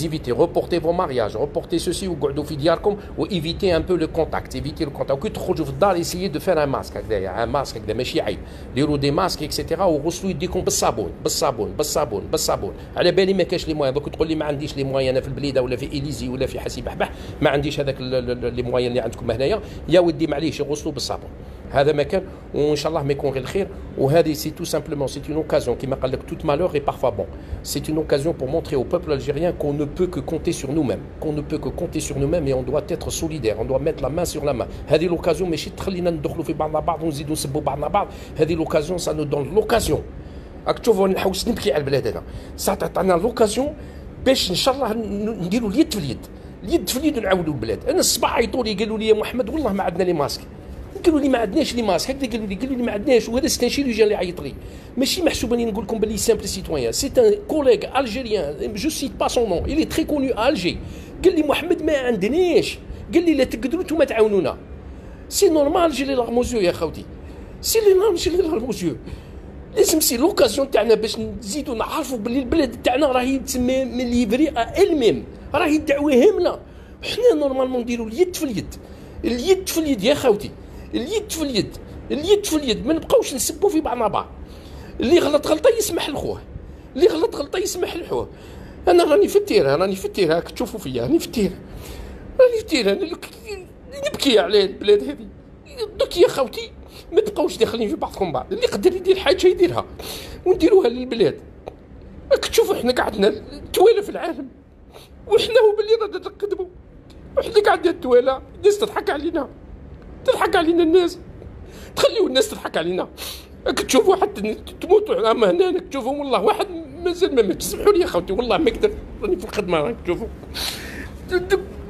les éviter. Reportez vos mariages, reportez ceci ou قعدوا في دياركم وإيفيتي un peu le contact, évitez le contact. وكي تخرجوا في الدار essayez de faire un masque هكذايا، un masque هكذا ماشي عيب. ديروا دي ماسك اكسيتيرا وغسلوا يديكم بالصابون. على بالي ما كاش لي موان، دوك تقول لي ما عنديش لي موان انا في البليده ولا في إليزي ولا في حسي بحبح، ما عنديش هذاك لي موان اللي عندكم هنايا، يا ودي معليش غسلوا بالصابون. هذا ما كان، وان شاء الله ما يكون غير الخير. وهذه سي تو سامبلومون سي اون اوكازيون كيما قال لك توت مالور اي بارفوا بون. سي اون اوكازيون pour montrer au peuple algérien qu'on ne peut que compter sur nous-mêmes, et on doit être solidaire, on doit mettre la main sur la main. هذه لوكازيون ماشي تخلينا ندخلوا في بعضنا بعض ونزيدوا نسبوا بعضنا بعض. هذه لوكازيون سا نو دون لوكازيون. راك تشوفوا نحوس نبكي على البلاد هذا، ساعه تعطينا لوكازيون باش ان شاء الله نديروا اليد في اليد ونعاونوا البلاد. انا الصباح عيطوا لي قالوا لي يا محمد والله ما عندنا لي ماسك، قالوا لي ما عندناش لي ماسك هكذا، قالوا لي ما عندناش. وهذا سي ان شيروجيان اللي عيط لي، ماشي محسوب اني نقول لكم باللي سامبل سيتويان، سي ان كوليغ الجيريان جو سيت با سون نون، الي تري كونو ا الجي. قال لي محمد ما عندناش، قال لي لا تقدروا نتوما تعاونونا. سي نورمال جي لي لارموزيو يا خوتي، سي لي لارموزيو. لازم سي لوكازيون تاعنا باش نزيدوا نعرفوا باللي البلاد تاعنا راهي تسمى من ليفري الميم، راهي الدعوه هامله. حنا نورمالمون نديروا اليد في اليد يا خوتي، اليد في اليد. ما نبقاوش نسبوا في بعضنا بعض. اللي غلط غلطه يسمح لخوه، اللي غلط غلطه يسمح لخوه. انا راني في التيره راك تشوفوا فيا، راني في التيره نبكي على البلاد هذه. دوك يا خوتي ما تبقاوش داخلين في بعضكم بعض، اللي يقدر يدير حاجه يديرها ونديروها للبلاد. راك تشوفوا احنا قعدنا توالى في العالم وحنا هو باللي رانا نقدموا، وحنا قاعدين التوالى. الناس تضحك علينا الناس، تخليو الناس تضحك علينا. راك تشوفوا حتى تموتوا اما هنا راك تشوفوا والله واحد مازال ما مات. سمحوا لي يا خوتي والله ما نقدر، راني في الخدمه. راك تشوفوا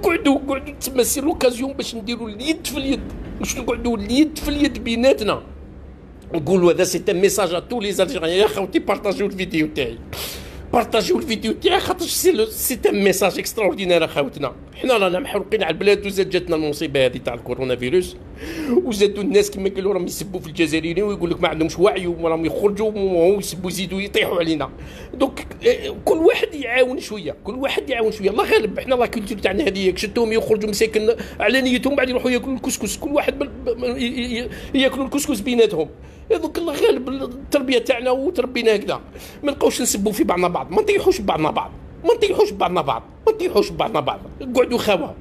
قعدوا تسمى سي لوكازيون باش نديروا اليد في اليد، باش نقعدوا اليد في اليد بيناتنا. نقولوا هذا سي ان ميساج ا تو لي زالجيريان. يا خوتي بارطاجيو الفيديو تاعي، خاطر سي ان ميساج اكسترا اوردينير. اخوتنا حنا رانا محروقين على البلاد، وزاد جاتنا المصيبه هذه تاع الكورونا فيروس، وزادوا الناس كما قالوا راهم يسبوا في الجزائريين ويقول لك ما عندهمش وعي وراهم يخرجوا ويسبوا يزيدوا يطيحوا علينا. دونك كل واحد يعاون شويه، الله غالب. حنا لا كولتور تاعنا هذه شتهم يخرجوا مساكن على نيتهم بعد يروحوا ياكلوا الكسكس، كل واحد ياكلوا الكسكس بيناتهم. هذوك الله غالب التربيه تاعنا وتربينا هكذا. ما نبقاوش نسبوا في بعضنا بعض، ما نطيحوش ببعضنا بعض، قعدوا خاوه.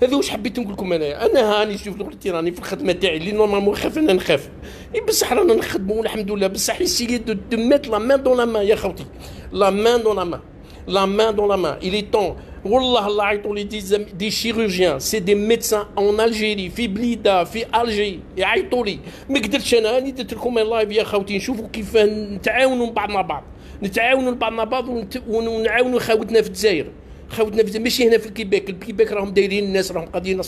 هذا واش حبيت نقول لكم. انا هاني شوف قلت راني في الخدمه تاعي اللي نورمالمون خاف انا نخاف، بصح رانا نخدموا الحمد لله. بصح يسيي دو ميت لا مان دون لا مان يا خوتي، لا مان دون لا مان. il est temps. والله الله عيطوا لي دي شيروجيان، سي دي ميدسان اون الجيري، في بليده في الجي يعيطوا لي. ما قدرتش انا راني درت لكم لايف يا خوتي نشوفوا كيف نتعاونوا بعضنا بعض، ونعاونوا خاوتنا في الجزائر. ماشي هنا في الكيباك راهم دايرين الناس، راهم قاضيين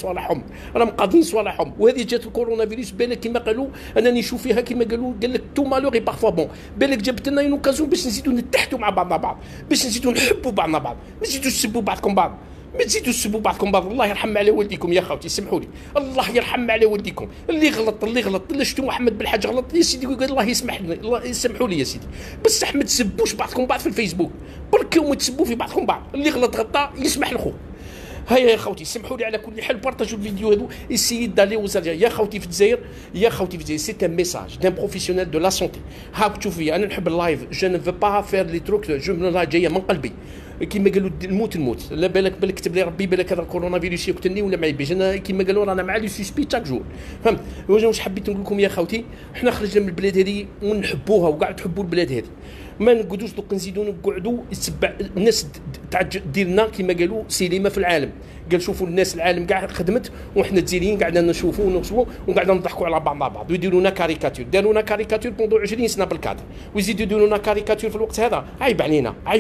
صوالحهم، وهذه جات الكورونا فيروس. بالك كما قالوا انا نشوف فيها كما قال لك تو مالوغي بارفوا بون. بالك جابت لنا اون اوكازيون باش نزيدوا نتحدوا مع بعضنا بعض، باش نزيدوا نحبوا بعضنا بعض، ما تزيدوش تسبوا بعضكم بعض. الله يرحم على والديكم يا خوتي، سمحوا لي، الله يرحم على والديكم. اللي غلط اللي شفتوا محمد بالحاج غلط يا سيدي، الله يسمح لنا، الله يسمحوا لي يا سيدي. بصح ما تسبوش بعضكم بعض في الفيسبوك، بركوا ما تسبوا في بعضكم بعض. اللي غلطه يسمح لخو. هيا يا خوتي سمحوا لي على كل حال، بارطاجوا الفيديو هذو، اسيي دالي وزالجيريا. يا خوتي في الجزائر سي ان ميساج دان بروفيسيونيل دو لا سونتي. هاك تشوفي انا نحب اللايف، جو نو فو با فير لي تروك، جو من لا جايه من قلبي. كيما قالوا الموت لا بالك كتب لي ربي بالك هذا الكورونا فيروس يقتلني ولا ما يبيش. انا كيما قالوا رانا مع لي سوسبي تاك جور، فهمت. واش حبيت نقول لكم يا خوتي، حنا خرجنا من البلاد هذه ونحبوها وقاعد تحبوا البلاد هذه. ما نقعدوش دوك نزيدوا نقعدوا يتبع الناس تاع ديرنا كيما قالوا سينما في العالم. قال شوفوا الناس العالم كاع خدمت وحنا الجزائريين قاعدين نشوفوا وقاعدين نضحكوا على بعضنا بعض، ويديرونا كاريكاتور. دارونا كاريكاتور بوندو 20 سنه بالكادر، ويزيدوا يديرونا كاريكاتور في الوقت هذا. عيب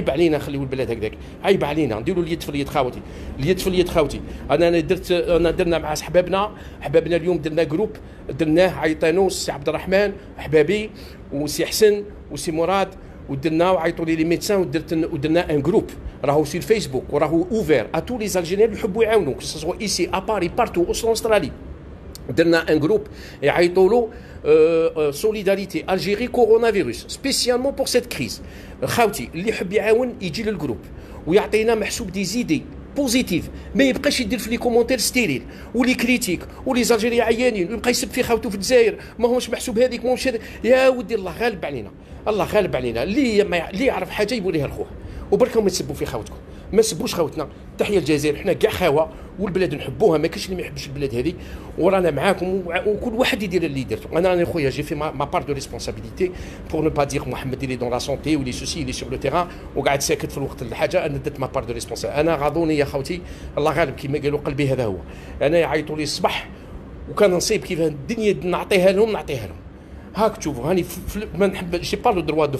علينا خليوا البلاد هكذاك، عيب علينا. نديروا اليد في اليد خاوتي. درنا مع حبابنا اليوم، درنا جروب، درناه عيطانو سي عبد الرحمن حبابي وسي حسن وسي مراد، ودرنا وعيطوا لي ميدسان، ودرنا ان جروب راهو في الفيسبوك وراهو اوفير ا تو لي زالجيريان اللي يحبوا يعاونوا، سواء ايسي ا باري بارتو او استرالي. درنا ان جروب يعيطوا له سوليداريتي الجيري كورونا فيروس سبيسيالمون بور سيت كريز. خاوتي اللي يحب يعاون يجي للجروب، ويعطينا محسوب دي زيدي بوزيتيف، ما يبقاش يدير في لي كومونتير ستيريل ولي كريتيك ولي زالجيري عيانين ويبقى يسب في خاوته في الجزائر ما هوش محسوب هذيك ما هوش يا ودي الله غالب علينا، الله غالب علينا. اللي يعرف حاجه يقوليها لخوه وبركم ما تسبوا في خاوتكم، ما سبوش خاوتنا. تحيه الجزائر، حنا كاع خاوه والبلاد نحبوها، ما كاينش اللي ما يحبش البلاد هذه، ورانا معاكم وكل واحد يدير اللي يديرته. انا راني خويا جي في ما بار دو ريسبونسابيلتي بور نو با دير محمد اللي دون لا سونتي ولي سوسي اللي سور لو تيران وقاعد ساكت في الوقت الحاجه. انا درت ما بار دو ريسبونسابيلتي. انا غاضوني يا خوتي الله غالب كيما قالوا قلبي هذا هو. انا يعيطوا لي الصباح وكان نصيب كيف الدنيا نعطيها لهم هاك تشوفوا هاني ما نحب جي با لو دروا دو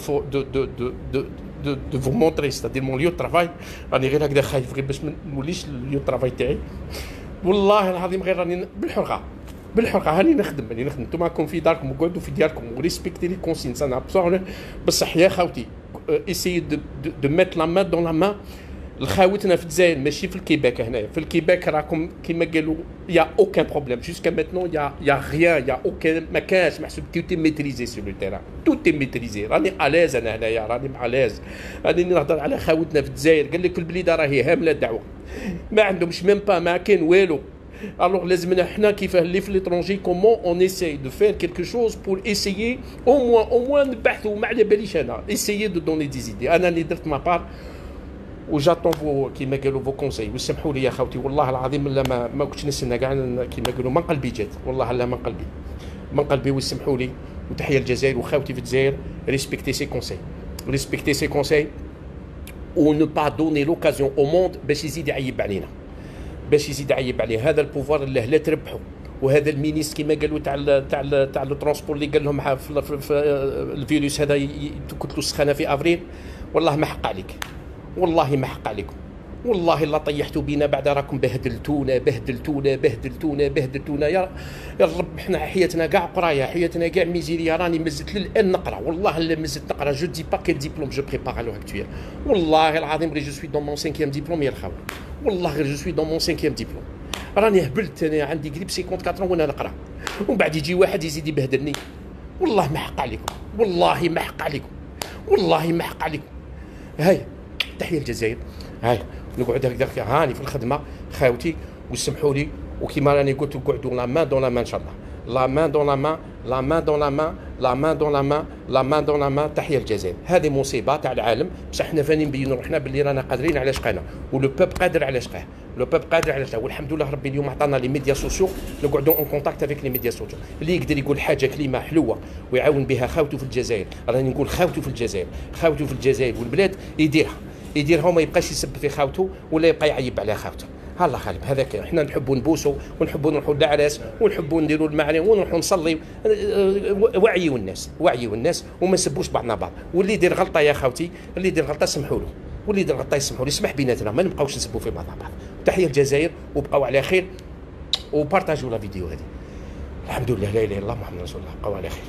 فو مونتري ستادير مون ليو ترافاي. راني غير هكذا خايف غير باش ما نوليش ليو ترافاي تاعي. والله العظيم غير راني بالحرقه هاني نخدم نتوما راكم في داركم وقعدوا في دياركم وريسبكتي لي كونسينس. انا بصح يا خاوتي اسيي دو ميت لا مان دون لا مان لخاوتنا في الجزائر ماشي في الكيباك. هنايا في الكيباك راكم كيما قالوا يا اوكان بروبليم جوسكا ميتنون يا غيان يا اوكان ما كانش محسوب توتي ميتريزي سور لو تيران توتي ميتريزي. راني الاز انا هنايا راني الاز راني نهضر على خاوتنا في الجزائر. قال لك في البليده راهي هامله الدعوه ما عندهمش ميم با ما كاين والو. Alors لازمنا حنا كيفاه اللي في ليترونجي كومون اون اساي دو فير كيلكو شوز بور اسايي او موان نبحثوا ما على باليش انا اسايي دو دوني دي زيدي. انا اللي درت ما بار وجاتون فو كيما قالوا فو كونساي. وسمحوا لي يا خوتي والله العظيم لا ما كنتش نستنى كاع كيما قالوا من قلبي جات والله لا من قلبي وسمحوا لي. وتحيه الجزائر وخاوتي في الجزائر ريسبكتي سي كونساي و نو با دوني لوكازيون او موند باش يزيد يعيب علينا هذا البوفوار اللي لا تربحوا. وهذا المينيست كما قالوا تاع الترونسبور اللي قال لهم في الفيروس هذا تقتلوا السخانه في افريل. والله ما حق عليك، والله ما حق عليكم، والله لا طيحتوا بينا بعد راكم بهدلتونا يا رب. حنا حياتنا كاع قرايه، حياتنا كاع ميزيريا. راني مزت للان نقرا والله لا مزت نقرا. جو دي با كيل ديبلوم جو بريبار ا لو اكتويل. والله العظيم غير جو سوي دون مون 5 ديبلوم يا الخاوه. والله غير جو سوي دون مون 5 ديبلوم. راني هبلت انا عندي قريب 54 وانا نقرا ومن بعد يجي واحد يزيد يبهدلني. والله ما حق عليكم. هاي تحيه الجزائر. هاي نقعد هكذا هاني في الخدمه خاوتي وسمحوا لي. وكيما راني قلت نقعدوا لا مان دون لا مان ان شاء الله. لا مان دون لا مان تحيه الجزائر. هذه مصيبه تاع العالم بصح حنا فاني نبينوا روحنا باللي رانا قادرين على شقانا ولو بوب قادر على شقاه. والحمد لله ربي اليوم عطانا لي ميديا سوسيو نقعدوا اون كونتاكت افيك لي ميديا سوسيو. اللي يقدر يقول حاجه كلمه حلوه ويعاون بها خاوته في الجزائر. راني نقول خاوته في الجزائر والبلاد يديرها وما يبقاش يسب في خاوته ولا يبقى يعيب على خاوته. الله غالب هذاك. حنا نحبوا نبوسوا ونحبوا نروحوا للعراس ونحبوا نديروا المعالم ونروحوا نصلي. وعيوا الناس وما نسبوش بعضنا بعض. واللي يدير غلطه يا خاوتي اللي يدير غلطه سمحوا له يسمح بيناتنا ما نبقاوش نسبوا في بعضنا بعض. تحيه الجزائر وبقاو على خير وبارطاجوا لا فيديو هذه. الحمد لله لا اله الا الله محمد رسول الله. بقاو على خير.